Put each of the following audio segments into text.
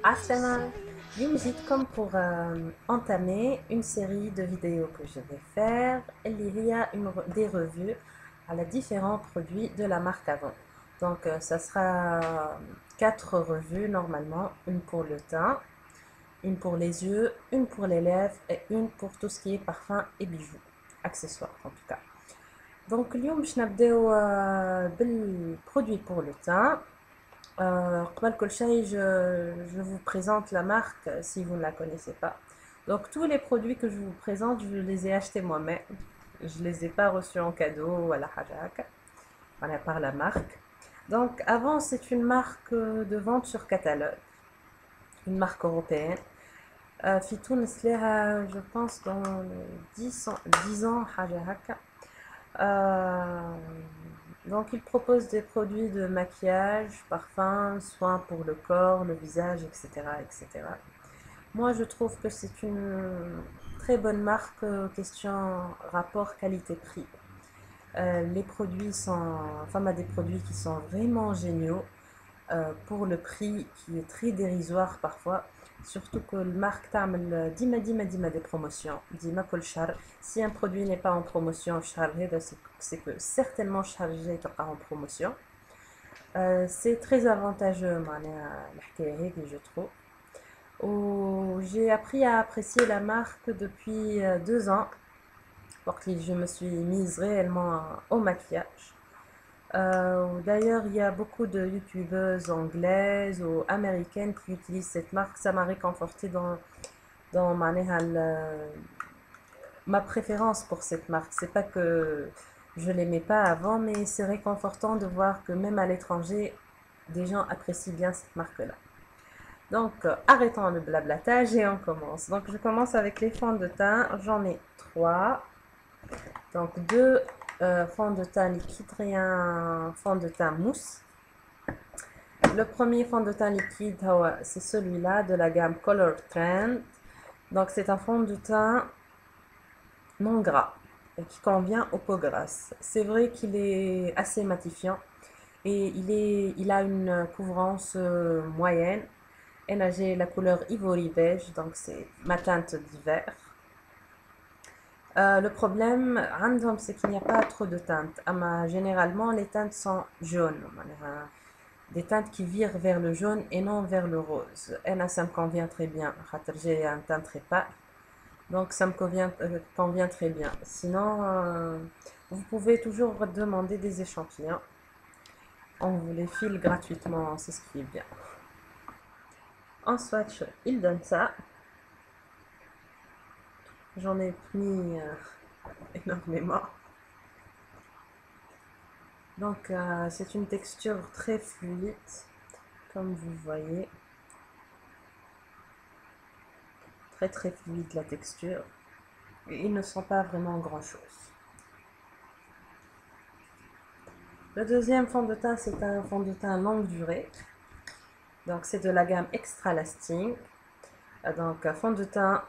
Assalam, اليوم جيتكم pour entamer une série de vidéos que je vais faire. Il y a des revues à la différents produits de la marque Avon. Donc ça sera 4 revues normalement, une pour le teint, une pour les yeux, une pour les lèvres et une pour tout ce qui est parfum et bijoux, accessoires en tout cas. Donc اليوم باش نبداو بالproduit pour le teint. قبل كل شيء je vous présente la marque si vous ne la connaissez pas. Donc tous les produits que je vous présente, je les ai achetés moi-même. Je les ai pas reçus en cadeau ou à la hajak, à part la marque. Donc avant, c'est une marque de vente sur catalogue, une marque européenne. في تونس لها je pense dans 10 ans hajak. Donc il propose des produits de maquillage, parfums, soins pour le corps, le visage, etc., etc. Moi je trouve que c'est une très bonne marque question rapport qualité-prix. Les produits sont, enfin des produits qui sont vraiment géniaux pour le prix qui est très dérisoire parfois. Surtout que la marque تعمل ديما des promotions, ديما كل شهر. Si un produit n'est pas en promotion c'est que certainement chargé en promotion. C'est très avantageux je trouve. J'ai appris à apprécier la marque depuis 2 ans parce que je me suis mise réellement au maquillage. D'ailleurs, il y a beaucoup de youtubeuses anglaises ou américaines qui utilisent cette marque. Ça m'a réconforté dans ma préférence pour cette marque. C'est pas que je l'aimais pas avant, mais c'est réconfortant de voir que même à l'étranger, des gens apprécient bien cette marque-là. Donc, arrêtons le blablatage et on commence. Donc, je commence avec les fonds de teint. J'en ai 3. Donc, 2 fond de teint liquide et un fond de teint mousse. Le premier fond de teint liquide, c'est celui-là de la gamme Color Trend. Donc c'est un fond de teint non gras et qui convient aux peaux grasses. C'est vrai qu'il est assez matifiant et il a une couvrance moyenne. Et là j'ai la couleur ivory beige, donc c'est ma teinte d'hiver. Le problème, c'est qu'il n'y a pas trop de teintes. Généralement, les teintes sont jaunes. Des teintes qui virent vers le jaune et non vers le rose. Et là, ça me convient très bien. J'ai un teint très pâle. Donc, ça me convient très bien. Sinon, vous pouvez toujours demander des échantillons. On vous les file gratuitement. C'est ce qui est bien. En swatch, il donne ça. J'en ai mis énormément. Donc c'est une texture très fluide, comme vous voyez. Très fluide la texture. Et ils ne sont pas vraiment grand chose. Le deuxième fond de teint, c'est un fond de teint longue durée. Donc c'est de la gamme Extra Lasting. Donc fond de teint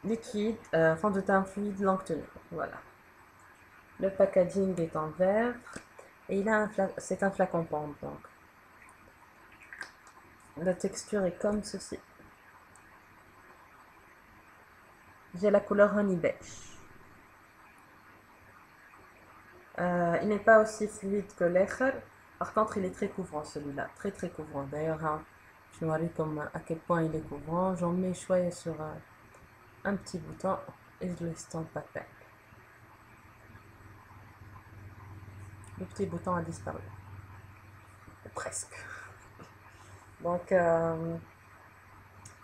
liquide, fond de teint fluide longue tenue. Voilà. Le packaging est en verre et c'est un flacon pompe. Donc la texture est comme ceci. J'ai la couleur honey beige. Il n'est pas aussi fluide que l'autre. Par contre, il est très couvrant celui-là, très couvrant. D'ailleurs, je vais vous montrer à quel point il est couvrant. J'en mets choyé sur un petit bouton et je l'estompe à peine. Le petit bouton a disparu. Presque. Donc,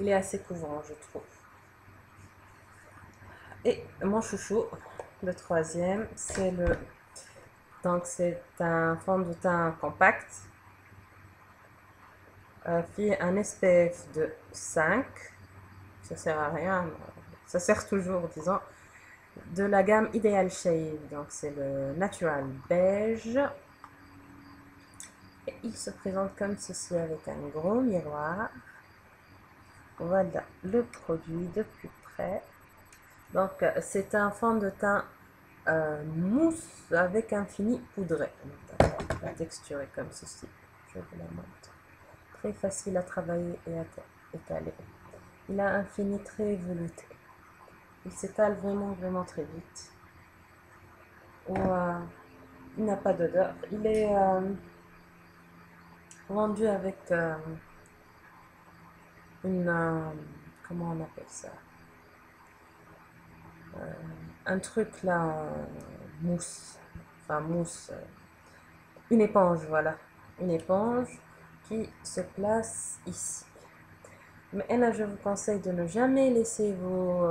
il est assez couvrant, je trouve. Et mon chouchou, le troisième, c'est un fond de teint compact. Puis un SPF de 5. Ça sert à rien. Ça sert toujours, disons. De la gamme Ideal Shade. Donc c'est le Natural Beige. Et il se présente comme ceci avec un gros miroir. Voilà le produit de plus près. Donc c'est un fond de teint mousse avec un fini poudré. La texture est comme ceci. je vous la montre. Très facile à travailler et à étaler. Il a un fini très velouté. Il s'étale vraiment très vite. Il n'a pas d'odeur. Il est vendu avec comment on appelle ça, un truc là en mousse, enfin mousse, une éponge, voilà, une éponge qui se place ici. Mais là, je vous conseille de ne jamais laisser vos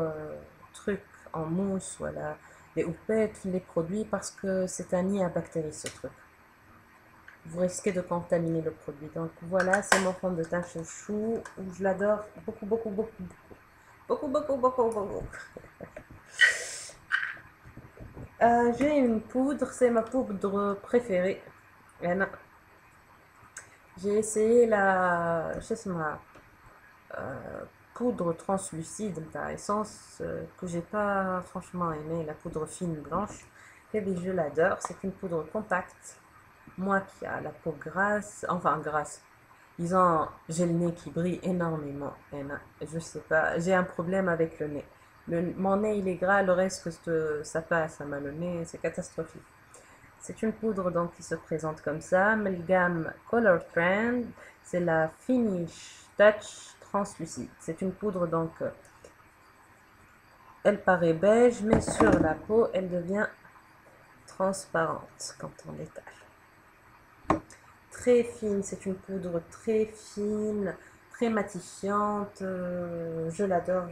trucs en mousse, voilà, les houppettes, les produits, parce que c'est un nid à bactéries, ce truc. Vous risquez de contaminer le produit. Donc voilà, c'est mon fond de teint chouchou, où je l'adore beaucoup. J'ai une poudre, c'est ma poudre préférée. J'ai essayé la poudre translucide de Essence que j'ai pas franchement aimé, la poudre fine blanche. Et bien, je l'adore, c'est une poudre compacte. Moi qui a la peau grasse, enfin grasse, disons, j'ai le nez qui brille énormément. Je sais pas, j'ai un problème avec le nez. Mon nez il est gras, le reste que ça passe à le nez, c'est catastrophique. C'est une poudre donc qui se présente comme ça. Mais le gamme Color Trend, c'est la Finish Touch translucide. C'est une poudre donc, elle paraît beige, mais sur la peau, elle devient transparente quand on l'étale. Très fine, c'est une poudre très fine, très matifiante. Je l'adore.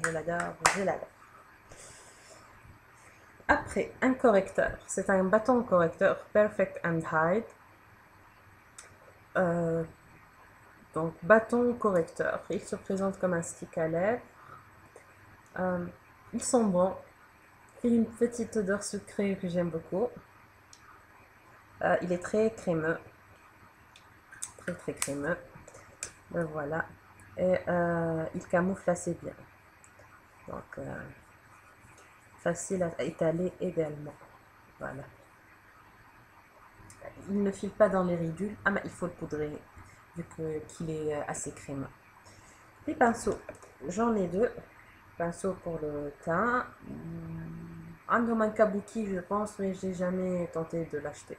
Après, un correcteur. C'est un bâton correcteur Perfect and Hide. Donc, bâton correcteur. Il se présente comme un stick à lèvres. Ils sont bons. Il a une petite odeur sucrée que j'aime beaucoup. Il est très crémeux. Très crémeux. Voilà. Et il camoufle assez bien. Donc, facile à étaler également. Voilà. Il ne file pas dans les ridules. Ah, mais il faut le poudrer, vu qu'il est assez crémeux. Les pinceaux. J'en ai deux. Pinceau pour le teint. Un de mon kabuki, je pense, mais j'ai jamais tenté de l'acheter.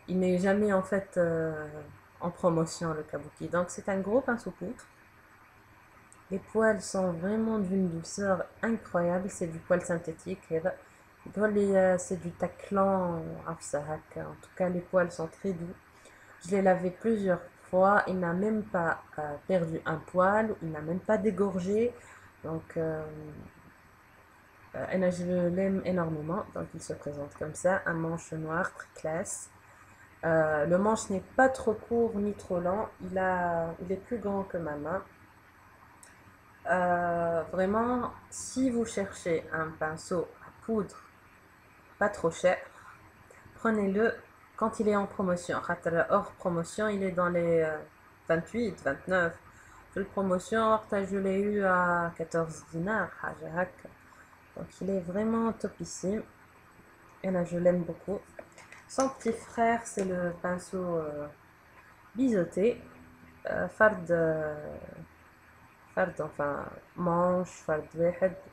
Il n'est jamais en fait en promotion, le kabuki. Donc c'est un gros pinceau poudre. Les poils sont vraiment d'une douceur incroyable. C'est du poil synthétique. C'est du taclan. En tout cas, les poils sont très doux. Je l'ai lavé plusieurs fois. Il n'a même pas perdu un poil. Il n'a même pas dégorgé. Donc, je l'aime énormément. Donc, il se présente comme ça. Un manche noir, très classe. Le manche n'est pas trop court ni trop lent. Il est plus grand que ma main. Vraiment, si vous cherchez un pinceau à poudre pas trop cher, prenez-le quand il est en promotion. Hors promotion, il est dans les 28, 29. Le promotion, je l'ai eu à 14 dinars. Donc il est vraiment topissime. Et là, je l'aime beaucoup. Son petit frère, c'est le pinceau biseauté. Fard, enfin, manche, fard,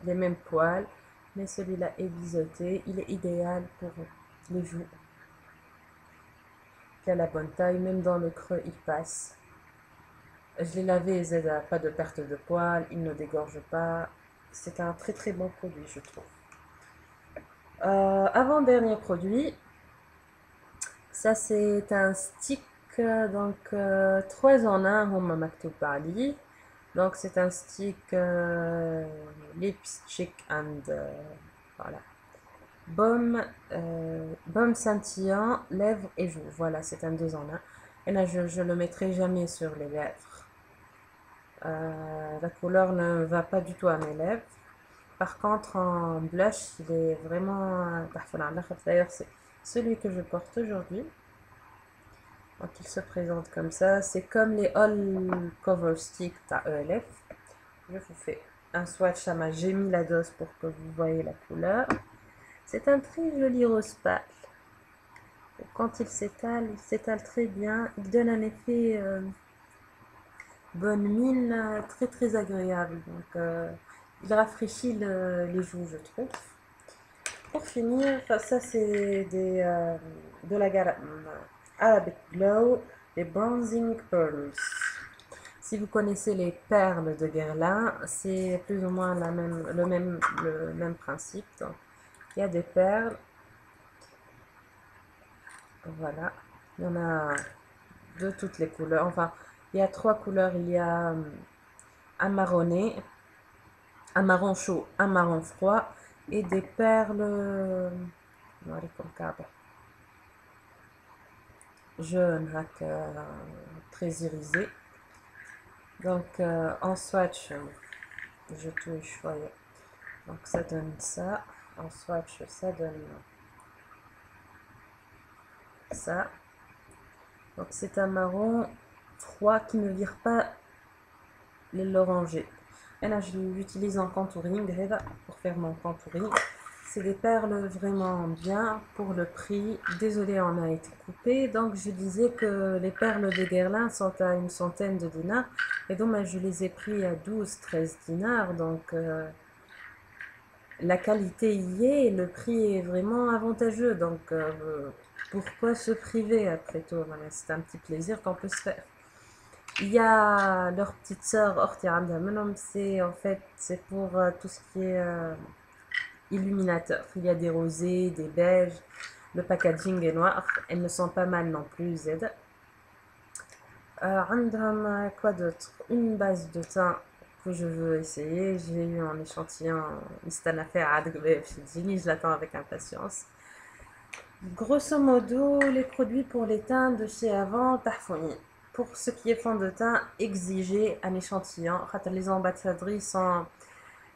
les mêmes poils. Mais celui-là est biseauté. Il est idéal pour les joues. Il a la bonne taille, même dans le creux, il passe. Je l'ai lavé, il n'a pas de perte de poils, il ne dégorge pas. C'est un très bon produit, je trouve. Avant-dernier produit, ça c'est un stick, donc 3 en 1, Homa Maktoub Ali. Donc c'est un stick lipstick and voilà. Baume scintillant, lèvres et joues. Voilà, c'est un 2 en 1. Et là, je le mettrai jamais sur les lèvres. La couleur ne va pas du tout à mes lèvres. Par contre, en blush, il est vraiment... D'ailleurs, c'est celui que je porte aujourd'hui. Donc, il se présente comme ça. C'est comme les All Cover Stick à ELF. Je vous fais un swatch à j'ai mis la dose pour que vous voyez la couleur. C'est un très joli rose pâle. Quand il s'étale très bien. Il donne un effet bonne mine très très agréable. Donc, il rafraîchit les joues, je trouve. Pour finir, ça c'est de la gamme Arabic Glow, les Bronzing Pearls. Si vous connaissez les perles de Guerlain, c'est plus ou moins le même principe. Donc, il y a des perles, voilà. Il y en a de toutes les couleurs. Enfin, il y a trois couleurs. Il y a un marronné, un marron chaud, un marron froid et des perles jaunes, très irisées. Donc en swatch, je touche, voyez. Donc ça donne ça. En swatch, ça donne ça. Donc c'est un marron froid qui ne vire pas l'oranger. Et là, je l'utilise en contouring pour faire mon contouring. C'est des perles vraiment bien pour le prix. Désolée, on a été coupé. Donc, je disais que les perles de Guerlain sont à une centaine de dinars. Et donc, je les ai pris à 12-13 dinars. Donc, la qualité y est et le prix est vraiment avantageux. Donc, pourquoi se priver après tout? C'est un petit plaisir qu'on peut se faire. Il y a leur petite sœur Orti Amdamenom, c'est en fait c'est pour tout ce qui est illuminateur. Il y a des rosés, des beiges, le packaging est noir. Elles ne sont pas mal non plus, Z. Quoi d'autre? Une base de teint que je veux essayer. J'ai eu un échantillon, je l'attends avec impatience. Grosso modo, les produits pour les teints de chez Avant, Parfumé. Pour ce qui est fond de teint, exigez un échantillon. Les ambassadrices ont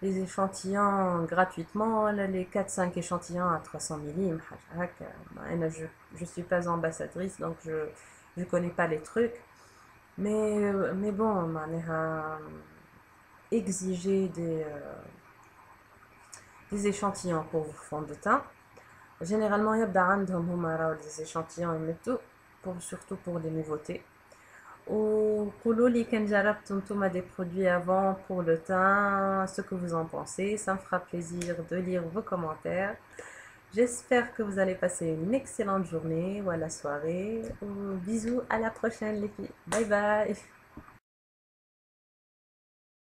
les échantillons gratuitement, les 4-5 échantillons à 300 millim. Je ne suis pas ambassadrice, donc je ne connais pas les trucs. Mais bon, on a exigé des échantillons pour vos fonds de teint. Généralement, il y a des échantillons et tout, surtout pour les nouveautés. Ou quand j'arrête des produits avant pour le teint, ce que vous en pensez, ça me fera plaisir de lire vos commentaires. J'espère que vous allez passer une excellente journée ou à la soirée. Bisous, à la prochaine les filles. Bye bye.